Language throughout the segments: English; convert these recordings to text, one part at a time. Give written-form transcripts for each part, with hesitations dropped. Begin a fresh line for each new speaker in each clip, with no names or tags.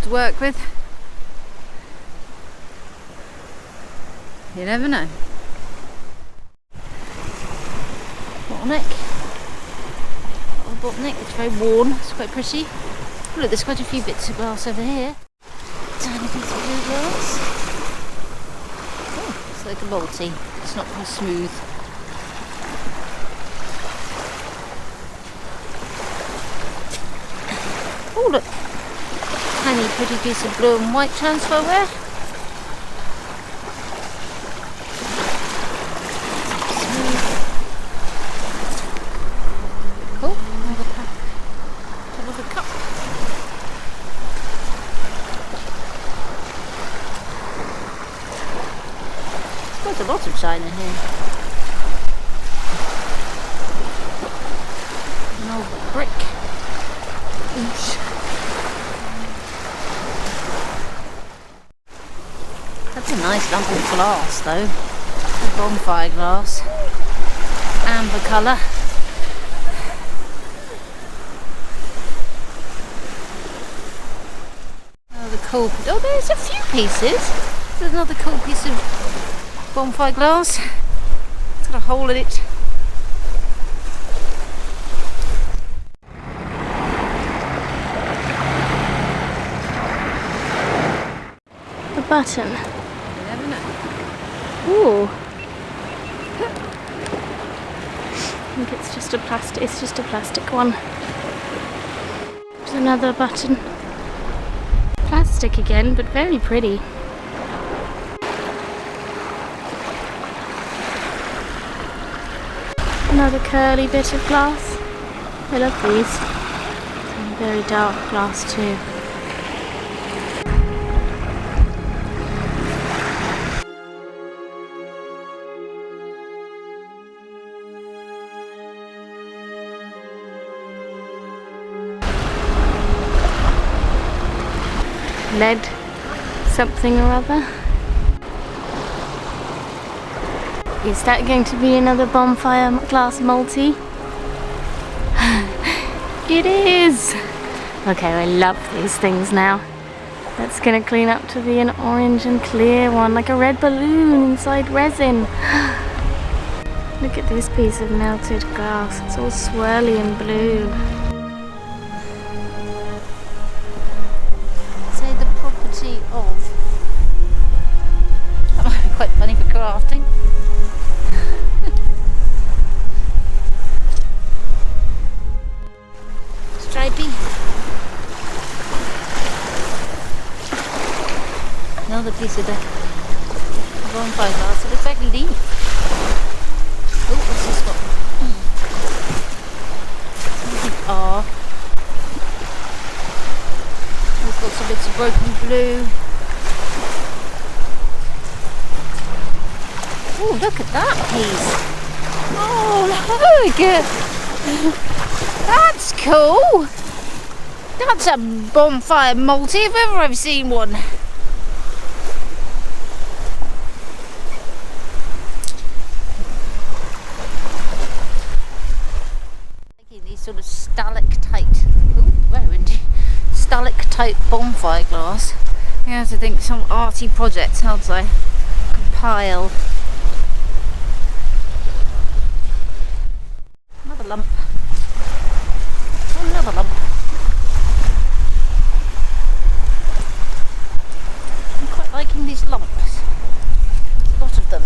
have to work with. You never know. Bottleneck. Bottleneck, it's very worn, it's quite pretty. Look, there's quite a few bits of glass over here. Tiny piece of blue glass. Oh, it's like a multi. It's not very smooth. Oh look, tiny pretty piece of blue and white transferware. Cool, another pack. Another cup. There's quite a lot of china here. An old brick. Oops. That's a nice lump of glass though. The bonfire glass. Amber colour. Another cool. Oh, there's a few pieces. There's another cool piece of bonfire glass. It's got a hole in it.
Button.
You never know.
Ooh. I think it's just a plastic one. There's another button. Plastic again, but very pretty. Another curly bit of glass. I love these. Some very dark glass too. Lead something or other. Is that going to be another bonfire glass multi? It is! Okay, I love these things now. That's gonna clean up to be an orange and clear one, like a red balloon inside resin. Look at this piece of melted glass. It's all swirly and blue.
Of. That might be quite funny for crafting. Stripey. Another piece of the bonfire glass. It looks like a leaf. Oh, what's this got? Something R. We've got some bits of broken blue. Oh, look at that piece. Oh, look. That's cool. That's a bonfire multi if ever I've seen one. Making these sort of stalactite. Oh, very windy. Stalactite bonfire glass. I have to think some arty projects, how do I compile? Another lump. Another lump. I'm quite liking these lumps. A lot of them.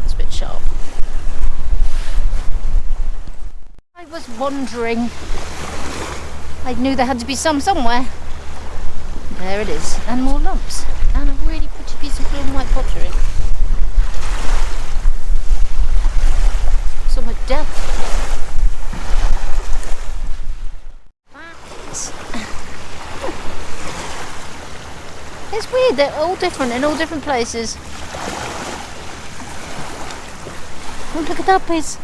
It's a bit sharp. I was wondering. I knew there had to be some somewhere. There it is. And more lumps. And a really pretty piece of blue and white pottery. So much depth. It's weird, they're all different in all different places. Oh, look at that piece.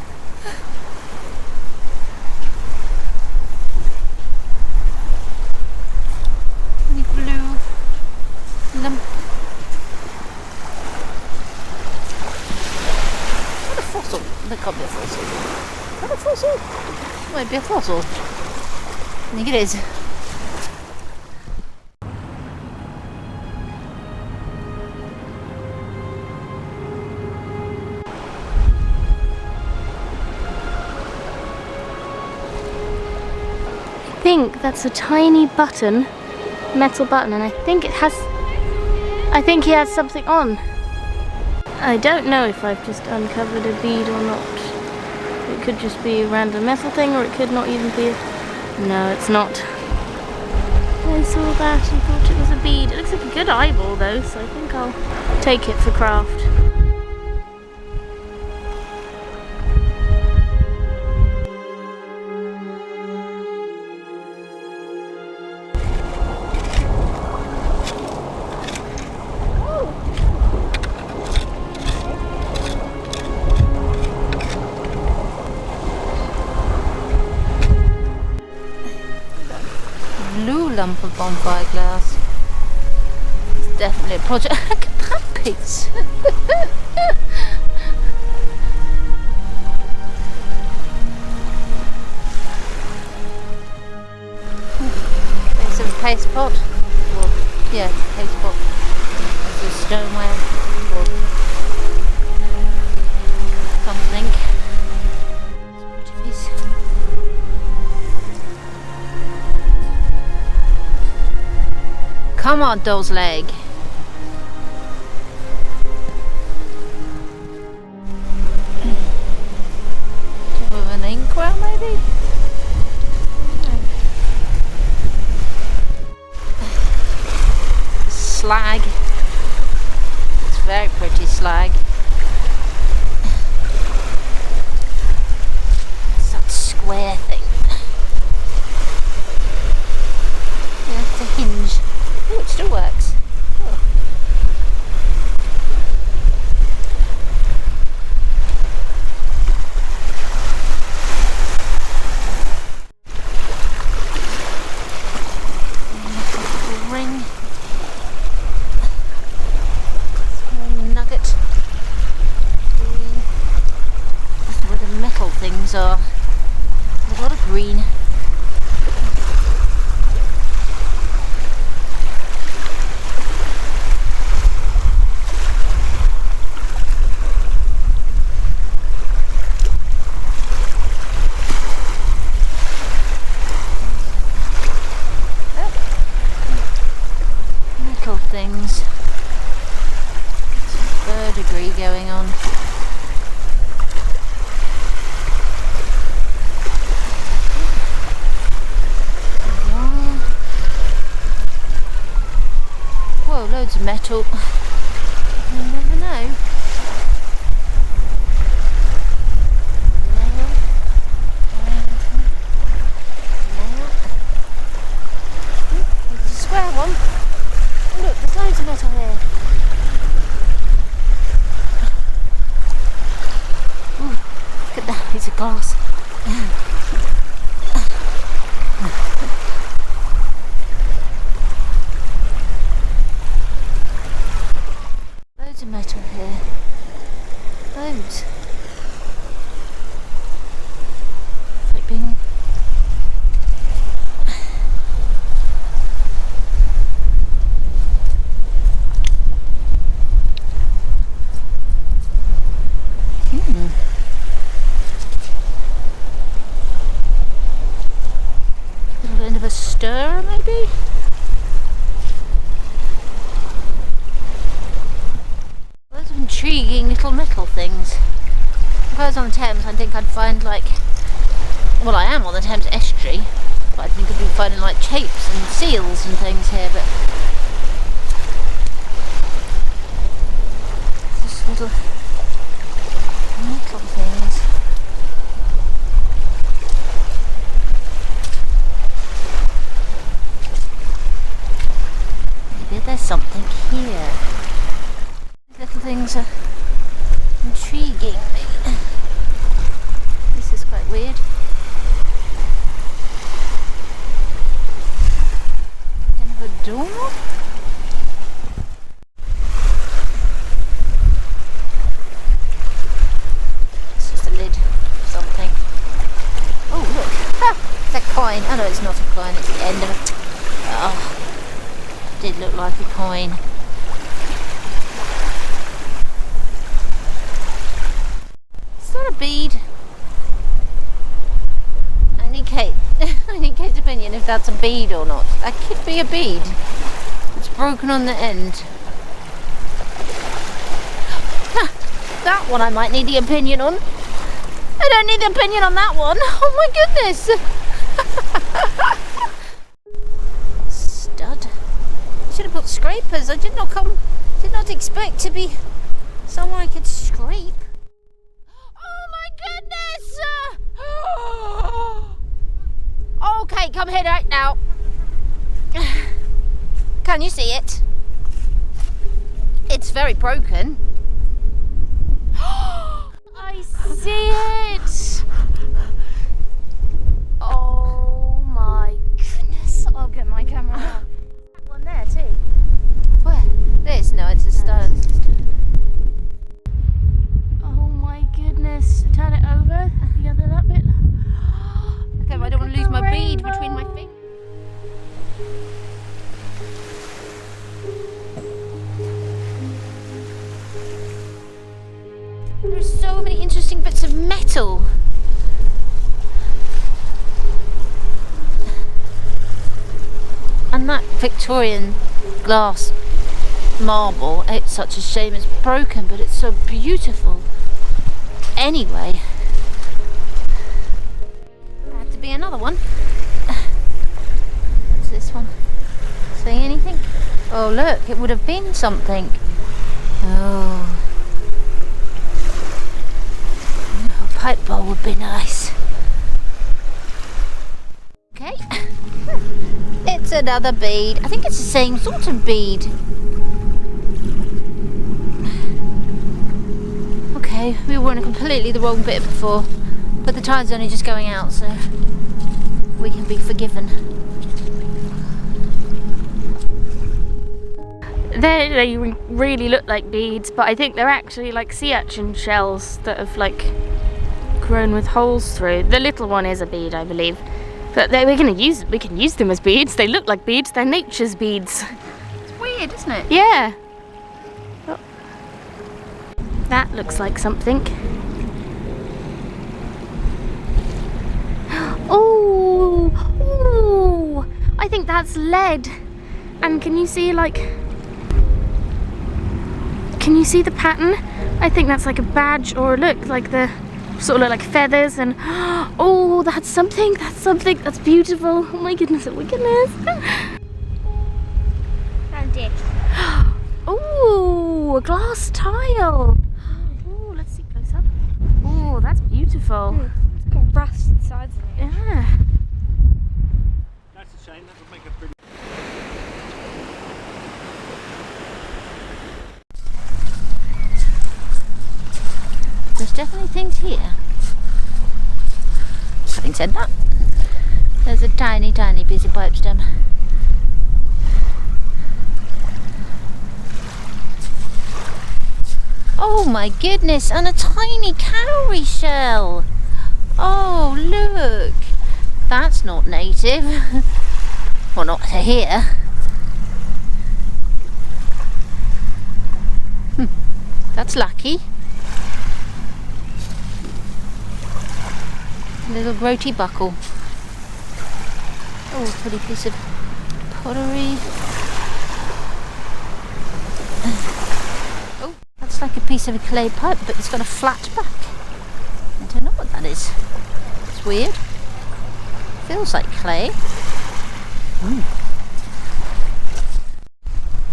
That can't be a fossil. Is that a fossil? It might be a fossil. I think it is.
think that's a tiny button, metal button, and I think he has something on. I don't know if I've just uncovered a bead or not. It could just be a random metal thing, or it could not even be no, it's not. I saw that and thought it was a bead. It looks like a good eyeball though, so I think I'll take it for craft.
Blue lump of bonfire glass. It's definitely a project. Look at that piece. There's a paste pot. Or, yeah, paste pot. There's a stoneware. Or something. It's a pretty piece. Come on, doll's leg. With an inkwell, maybe? Slag. It's very pretty slag. It's that square thing. Yeah, it's a hinge. Oh, it still works. Oh. Little ring. Small nugget. This is where the metal things are. There's a lot of green. Things. Some verdigris going on. Whoa, loads of metal. You never know. There's a square one. Look, there's loads of metal here. Ooh, look at that piece of glass. Loads of metal here. Loads. It's like being... Little end of a stirrer, maybe? Loads of intriguing little metal things. If I was on the Thames, I think I'd find like... Well, I am on the Thames estuary, but I think I'd be finding like chapes and seals and things here, but... Just little... metal things. Maybe there's something here. These little things are intriguing me. This is quite weird. Kind of a door? Coin. Oh no, it's not a coin, it's the end of it. Oh, it did look like a coin. Is that a bead? I need Kate's opinion if that's a bead or not. That could be a bead. It's broken on the end. That one I might need the opinion on. I don't need the opinion on that one. Oh my goodness. Stud. Should have put scrapers. I did not expect to be somewhere I could scrape. Oh my goodness! Okay, come here right now. Can you see it? It's very broken. I see it! Oh my goodness. I'll get my camera out. That one there too. Where? This? No, it's a stone. Oh my goodness. Turn it over. The other that bit. Okay, but I don't want to lose my bead between my feet. There's so many interesting bits of metal. And that Victorian glass marble, it's such a shame it's broken, but it's so beautiful. Anyway, there had to be another one. What's this one? Say anything? Oh look, it would have been something. Oh. A pipe bowl would be nice. Okay. It's another bead. I think it's the same sort of bead. Okay, we were in completely the wrong bit before, but the tide's only just going out, so we can be forgiven.
They really look like beads, but I think they're actually like sea urchin shells that have like grown with holes through. The little one is a bead, I believe, but we can use them as beads. They look like beads. They're nature's beads.
It's weird, isn't it?
Yeah. Oh. That looks like something. Oh, oh! I think that's lead. And can you see like? Can you see the pattern? I think that's like a badge, or look, like the sort of like feathers, and oh, that's something. That's beautiful. Oh my goodness! Oh my goodness!
Found it.
Oh, a glass tile. Oh, let's see close up. Oh, that's beautiful.
It's got rust inside of it.
Yeah.
That's a shame, that would make a pretty...
There's definitely things here. Having said that, there's a tiny, tiny piece of pipe stem. Oh my goodness, and a tiny cowrie shell. Oh look, that's not native. Well, not to here. That's lucky. A little roti buckle. Oh, a pretty piece of pottery. Oh, that's like a piece of a clay pipe, but it's got a flat back. I don't know what that is. It's weird. Feels like clay.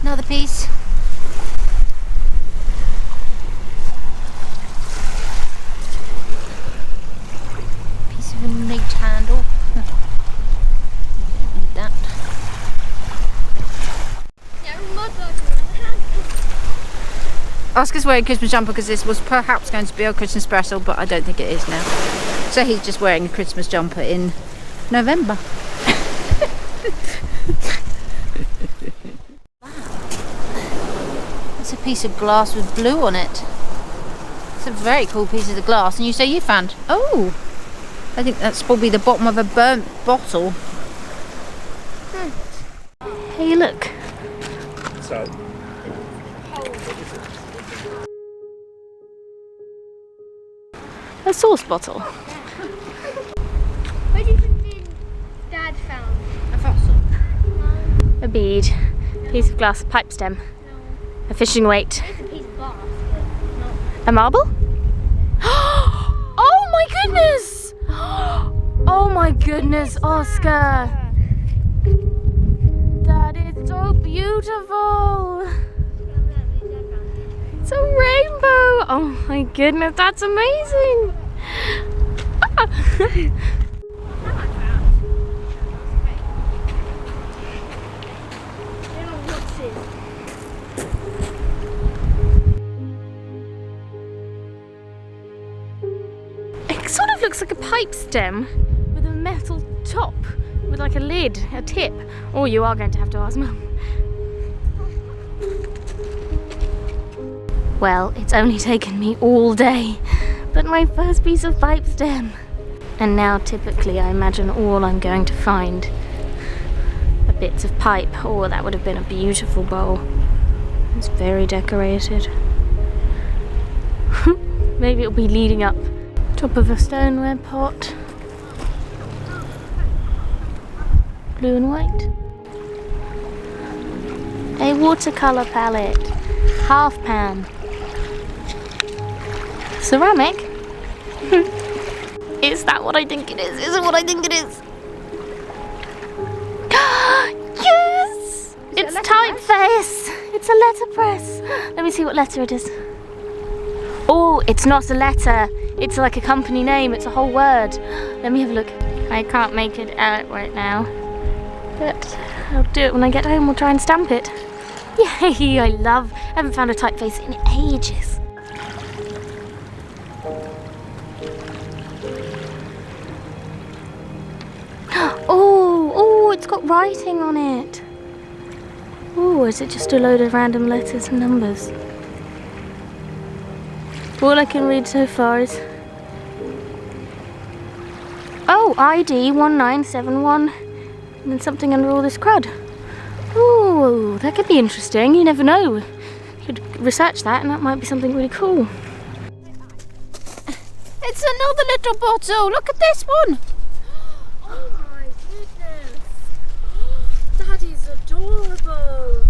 Another piece. Piece of a neat handle. Don't need that.
Yeah, mudlarking.
Oscar's wearing a Christmas jumper because this was perhaps going to be a Christmas special, but I don't think it is now. So he's just wearing a Christmas jumper in November. That's a piece of glass with blue on it. It's a very cool piece of the glass. And you say you found? Oh, I think that's probably the bottom of a burnt bottle.
Hey, look.
So,
A sauce bottle.
Where do you think Dad found?
A bead. Piece of glass, pipe stem. A fishing weight.
It's a piece of glass, but not.
A marble? Oh my goodness! Oh my goodness, Oscar! That is so beautiful! It's a rainbow! Oh my goodness, that's amazing! It sort of looks like a pipe stem with a metal top, with like a lid, a tip. Oh, you are going to have to ask Mum. Well, it's only taken me all day, but my first piece of pipe stem. And now typically I imagine all I'm going to find are bits of pipe. Oh, that would have been a beautiful bowl. It's very decorated. Maybe it'll be leading up top of a stoneware pot. Blue and white. A watercolour palette. Half pan. Ceramic? Is that what I think it is? Is it what I think it is? Yes! It's typeface! It's a letterpress. Let me see what letter it is. Oh, it's not a letter. It's like a company name. It's a whole word. Let me have a look. I can't make it out right now. But I'll do it when I get home. We'll try and stamp it. Yay! I haven't found a typeface in ages. Oh, it's got writing on it. Oh, is it just a load of random letters and numbers? All I can read so far is... Oh, ID 1971. And then something under all this crud. Oh, that could be interesting. You never know. You could research that and that might be something really cool.
It's another little bottle. Look at this one.
Oh my goodness. That is adorable.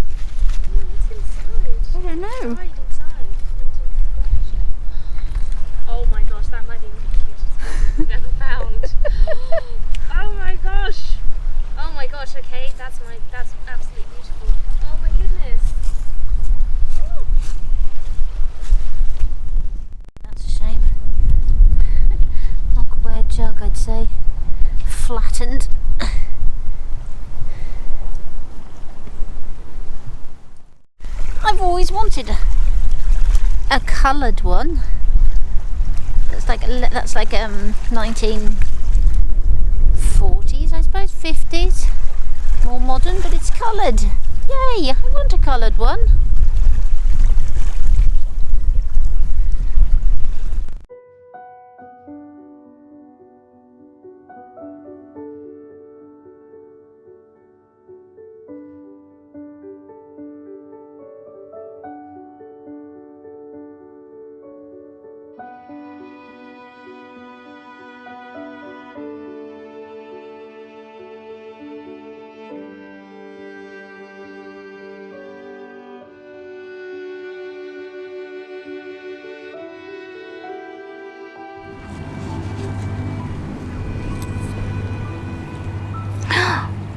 What's inside?
I don't know.
Oh my gosh, that might be the cutest thing I've ever found. Oh my gosh. Oh my gosh, okay, that's absolutely beautiful. Oh my goodness. Oh.
That's a shame. Lockware jug, I'd say. Flattened. I've always wanted a coloured one. That's like 1940s, I suppose, 50s, more modern, but it's coloured. Yay! I want a coloured one.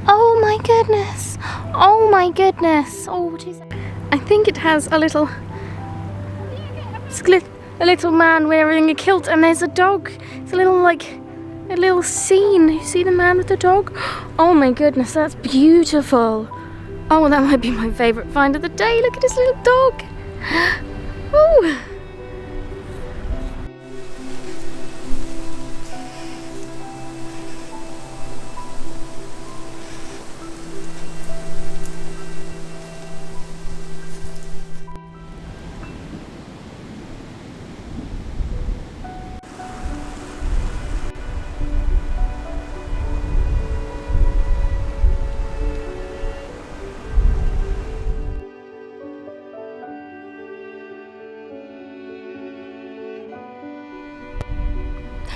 Oh my goodness! Oh my goodness! Oh, what is it? I think it has a little man wearing a kilt, and there's a dog. It's a little scene. You see the man with the dog? Oh my goodness, that's beautiful. Oh, that might be my favourite find of the day. Look at his little dog. Oh.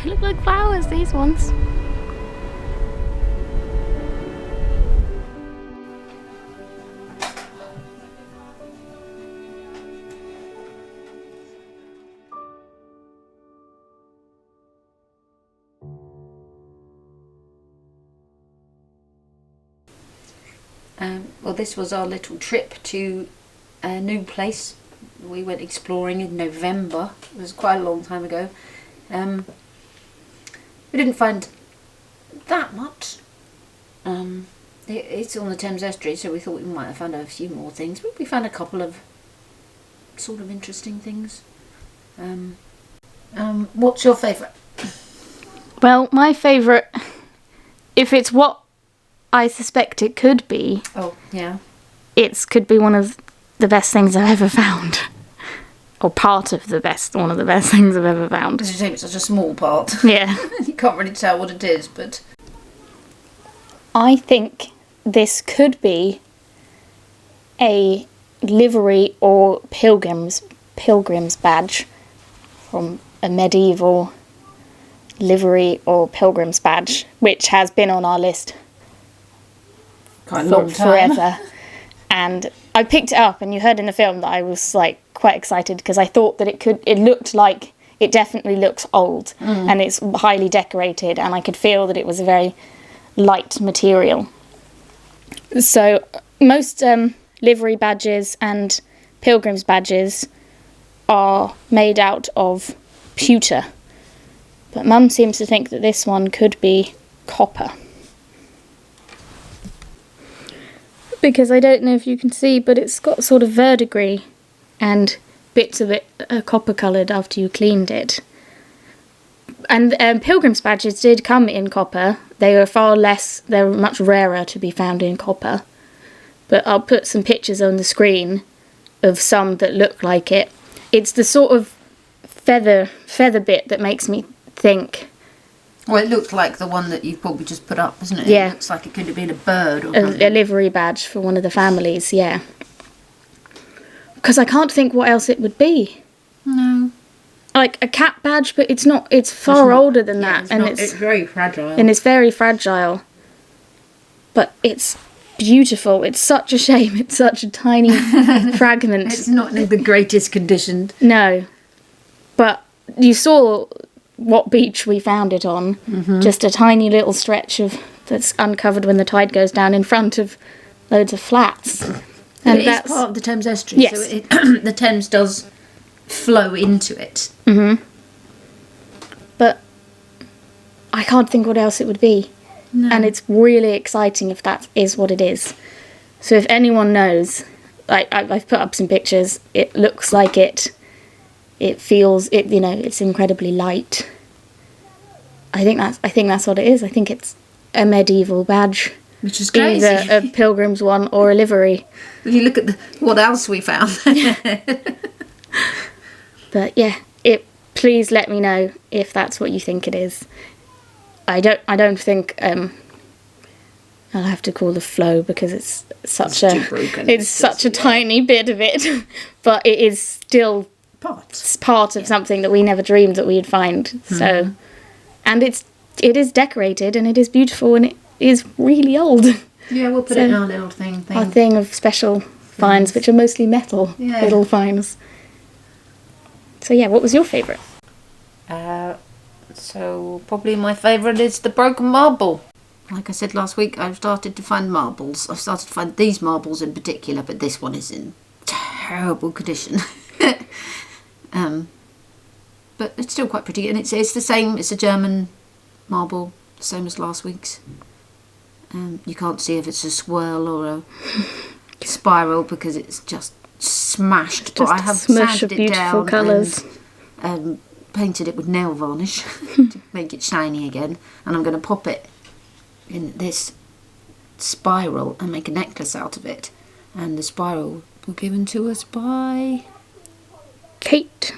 They look like flowers, these ones.
Well, this was our little trip to a new place. We went exploring in November. It was quite a long time ago. We didn't find that much. It's on the Thames estuary, so we thought we might have found a few more things, but we found a couple of sort of interesting things. What's your favourite?
Well, my favourite, if it's what I suspect it could be,
Oh, yeah.
it could be one of the best things I've ever found. Or one of the best things I've ever found.
Because you say it's such a small part.
Yeah.
You can't really tell what it is, but...
I think this could be a livery or pilgrim's badge from a medieval livery or pilgrim's badge, which has been on our list
Quite a
for
long time.
forever. And I picked it up, and you heard in the film that I was like quite excited because I thought that it looked like, it definitely looks old, and it's highly decorated, and I could feel that it was a very light material. So most livery badges and pilgrims badges are made out of pewter, but Mum seems to think that this one could be copper. Because I don't know if you can see, but it's got sort of verdigris and bits of it are copper coloured after you cleaned it. And pilgrims badges did come in copper. They were much rarer to be found in copper. But I'll put some pictures on the screen of some that look like it. It's the sort of feather bit that makes me think.
Well, it looked like the one that you've probably just put up, isn't it?
Yeah.
It looks like it could have been a bird or something.
A livery badge for one of the families, yeah. Because I can't think what else it would be.
No.
Like a cat badge, but it's not. It's far older than that,
It's
and
not, it's very fragile.
and it's very fragile. But it's beautiful. It's such a shame. It's such a tiny fragment.
It's not in the greatest condition.
No, but you saw what beach we found it on. Just a tiny little stretch that's uncovered when the tide goes down in front of loads of flats.
And it is part of the Thames estuary,
Yes.
so the Thames does flow into it.
But I can't think what else it would be.
No.
And it's really exciting if that is what it is. So if anyone knows, I've put up some pictures. It looks like it. It feels it. You know, it's incredibly light. I think that's what it is. I think it's a medieval badge,
Which is crazy.
either a pilgrim's one or a livery.
If you look at what else we found.
But yeah, please let me know if that's what you think it is. I don't think I'll have to call the flow because it's such
It's too broken.
it's such a tiny bit of it, but it is still
Parts.
part of something that we never dreamed that we'd find. So, and it is decorated and it is beautiful and it is really old.
Yeah, we'll put it in our little thing.
Our thing of special finds, which are mostly metal little finds. So yeah, what was your favourite?
So probably my favourite is the broken marble. Like I said last week, I've started to find marbles. I've started to find these marbles in particular, but this one is in terrible condition. But it's still quite pretty, and it's the same. It's a German marble, the same as last week's. You can't see if it's a swirl or a spiral because it's just smashed. But I have sanded it down
colours.
and painted it with nail varnish to make it shiny again. And I'm going to pop it in this spiral and make a necklace out of it. And the spiral was given to us by
Kate.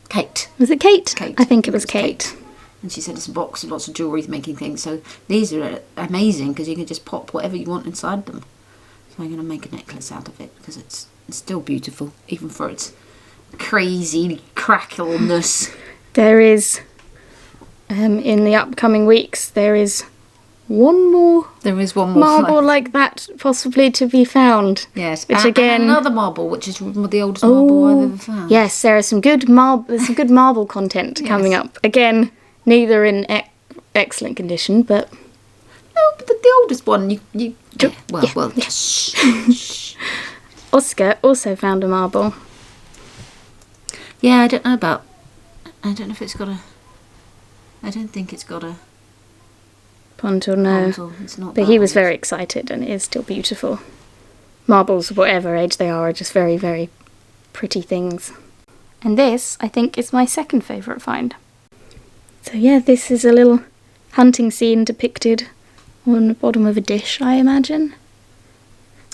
Kate.
Was it Kate?
Kate.
I think it was Kate.
And she said it's a box of lots of jewellery making things. So these are amazing because you can just pop whatever you want inside them. So I'm going to make a necklace out of it because it's still beautiful, even for its crazy crackleness.
There is, in the upcoming weeks, there is one more
There is one more
marble like that possibly to be found.
Yes,
Which
and
again,
another marble, which is the oldest marble I've ever found.
yes, there is some good marble content coming up. Again, neither in excellent condition, but
Oh, but the oldest one, you yeah, well,
Yeah.
well, shh.
Oscar also found a marble.
Yeah, I don't know if it's got a. I don't think it's got a
Pontal, no.
pontal. It's not.
But
that
he was
old.
very excited, and it is still beautiful. Marbles, whatever age they are just very, very pretty things. And this, I think, is my second favourite find. So yeah, this is a little hunting scene depicted on the bottom of a dish, I imagine.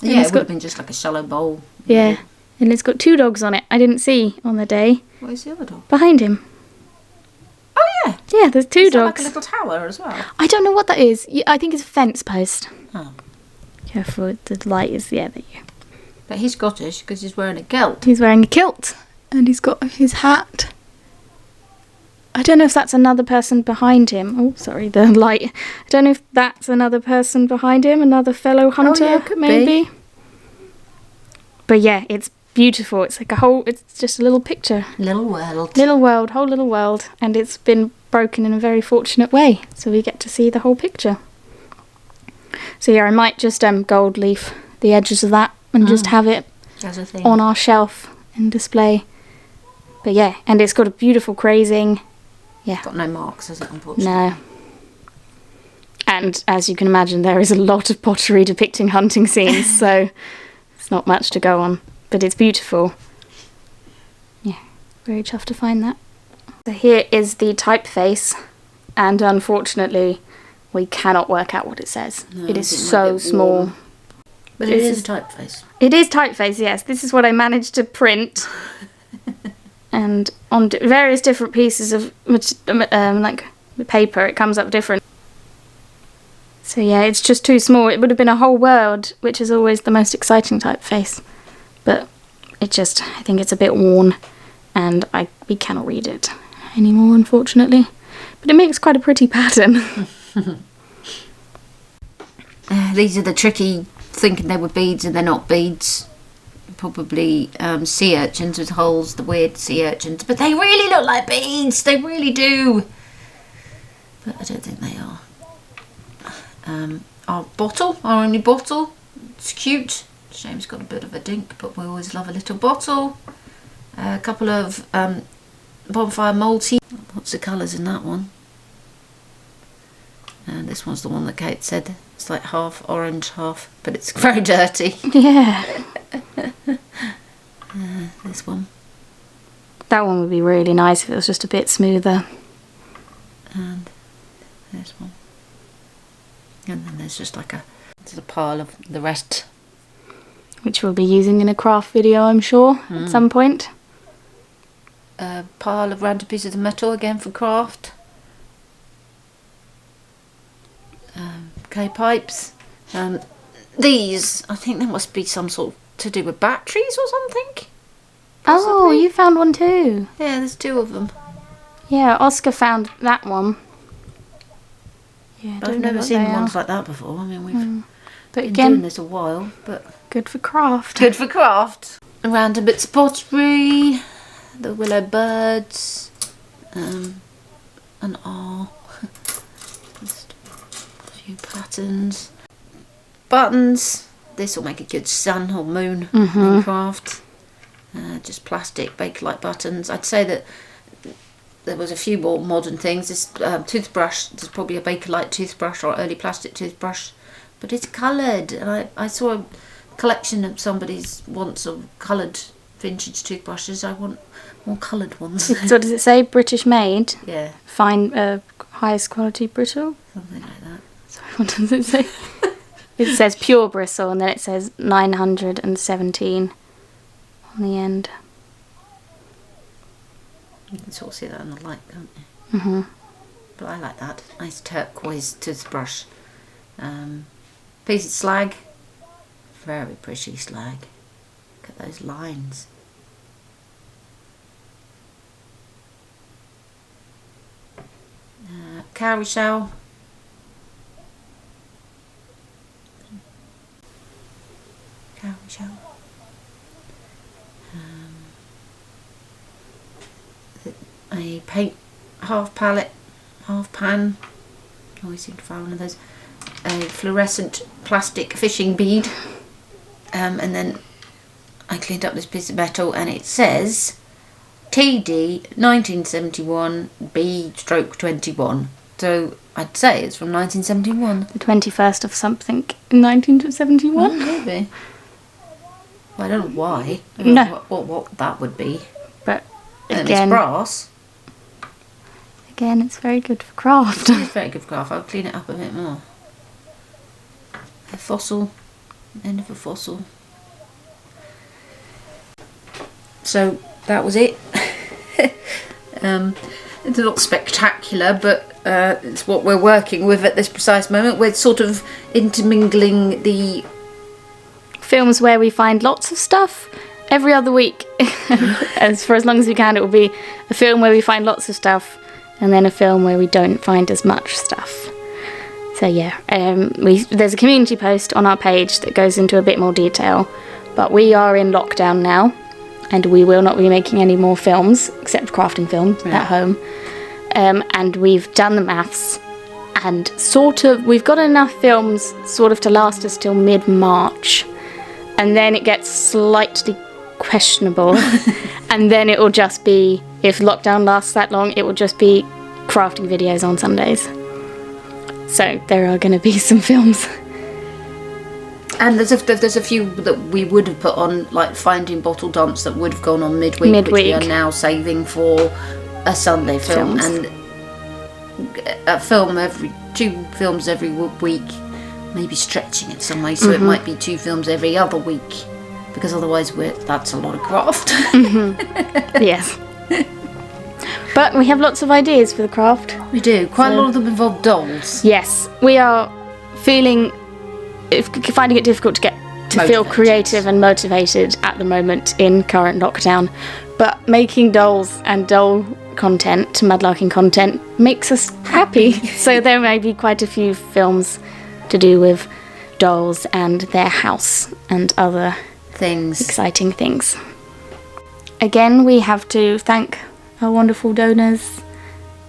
And
Yeah,
it's
it would
got-
have been just like a shallow bowl.
Yeah, and it's got 2 dogs on it. I didn't see on the day.
Where's the other dog?
Behind him.
Oh yeah.
Yeah, there's 2
Is that
dogs.
like a little tower as well?
I don't know what that is. I think it's a fence post.
Oh.
Careful, the light is, yeah, there you go.
But he's Scottish because he's wearing a kilt.
He's wearing a kilt and he's got his hat. I don't know if that's another person behind him. Oh, sorry, the light. I don't know if that's another person behind him, another fellow hunter,
yeah, could
maybe.
be.
But yeah, it's beautiful. It's like it's just a little picture.
Little world.
Little world, whole little world. And it's been broken in a very fortunate way. So we get to see the whole picture. So yeah, I might just gold leaf the edges of that and just have it
As a thing.
on our shelf and display. But yeah, and it's got a beautiful crazing. Yeah,
Got no marks, has it? Unfortunately.
no. And as you can imagine, there is a lot of pottery depicting hunting scenes, so it's not much to go on. But it's beautiful. Yeah, very chuffed to find that. So here is the typeface, and unfortunately, we cannot work out what it says.
No,
it is
it might
so
get
small.
warm. But it
This
is a typeface.
It is typeface, yes. This is what I managed to print. And on various different pieces of like paper, it comes up different. So yeah, it's just too small. It would have been a whole word, which is always the most exciting typeface. But it just, I think it's a bit worn, and we cannot read it anymore, unfortunately. But it makes quite a pretty pattern.
These are the tricky, thinking they were beads and they're not beads. Probably sea urchins with holes, the weird sea urchins. But they really look like beads. They really do. But I don't think they are. Our bottle, our only bottle. It's cute. Shame it's got a bit of a dink, but we always love a little bottle. A couple of bonfire multi. What's the colours in that one? And this one's the one that Kate said it's like half orange, half, but it's very dirty.
Yeah.
This one.
That one would be really nice if it was just a bit smoother.
And this one. And then there's just like there's a pile of the rest.
Which we'll be using in a craft video, I'm sure, at some point.
A pile of random pieces of metal again for craft. K-pipes. These, I think there must be some sort of to do with batteries or something.
Oh,
Possibly.
you found one too.
Yeah, there's 2 of them.
Yeah, Oscar found that one. Yeah, I
I've
don't know
never
what
seen
they
ones
are.
like that before. I mean, we've
But
been doing
again,
this a while, but
good for craft.
good for craft. Random bits of pottery, the willow birds, an R, just a few patterns, buttons. This will make a good sun or moon in craft. Just plastic Bakelite buttons. I'd say that there was a few more modern things. This toothbrush, there's probably a Bakelite toothbrush or early plastic toothbrush, but it's coloured. And I saw a collection of somebody's once of coloured vintage toothbrushes. I want more coloured ones.
So does it say British made?
Yeah,
Fine, highest quality brittle?
something like that.
Sorry, what does it say? It says pure bristle, and then it says 917 on the end.
You can sort of see that in the light, can't you?
Mm-hmm.
But I like that. Nice turquoise toothbrush. Piece of slag. Very pretty slag. Look at those lines. Cowrie shell. Cowrie shell. A paint half palette, half pan. Always seem to find one of those. a fluorescent plastic fishing bead, and then I cleaned up this piece of metal, and it says TD 1971 B/21. So I'd say it's from 1971.
The 21st of something in 1971.
Maybe. Well, I don't know why. I
No.
don't know what that would be.
But
And it's
again,
brass.
again, it's very good for craft.
It's very good for craft. I'll clean it up a bit more. A fossil. End of a fossil. So that was it. It's not spectacular, but it's what we're working with at this precise moment. We're sort of intermingling the
Films where we find lots of stuff every other week. For as long as we can, it will be a film where we find lots of stuff, and then a film where we don't find as much stuff. So yeah, there's a community post on our page that goes into a bit more detail, but we are in lockdown now, and we will not be making any more films, except crafting films at home. And we've done the maths, and we've got enough films sort of to last us till mid-March, and then it gets slightly questionable, and then it will just be, if lockdown lasts that long, it will just be crafting videos on Sundays. So there are going to be some films.
And there's a few that we would have put on, like Finding Bottle Dumps, that would have gone on midweek, which we are now saving for a Sunday film.
Films.
And two films every week, maybe stretching it some way, so it might be 2 films every other week, because otherwise that's a lot of craft.
Yes. But we have lots of ideas for the craft.
We do. Quite a lot of them involve dolls.
Yes, we are finding it difficult to feel creative and motivated at the moment in current lockdown. But making dolls and doll content, mudlarking content, makes us happy. So there may be quite a few films to do with dolls and their house and other
Things.
exciting things. Again, we have to thank our wonderful donors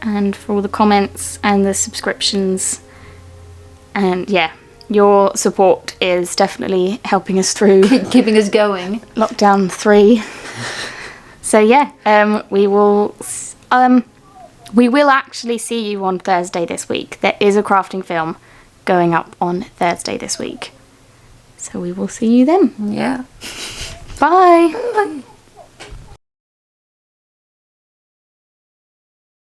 and for all the comments and the subscriptions, and yeah, your support is definitely helping us through
Keeping us going.
lockdown 3. So yeah, we will actually see you on Thursday this week. There is a crafting film going up on Thursday this week, so we will see you then.
Yeah.
Bye.
Bye.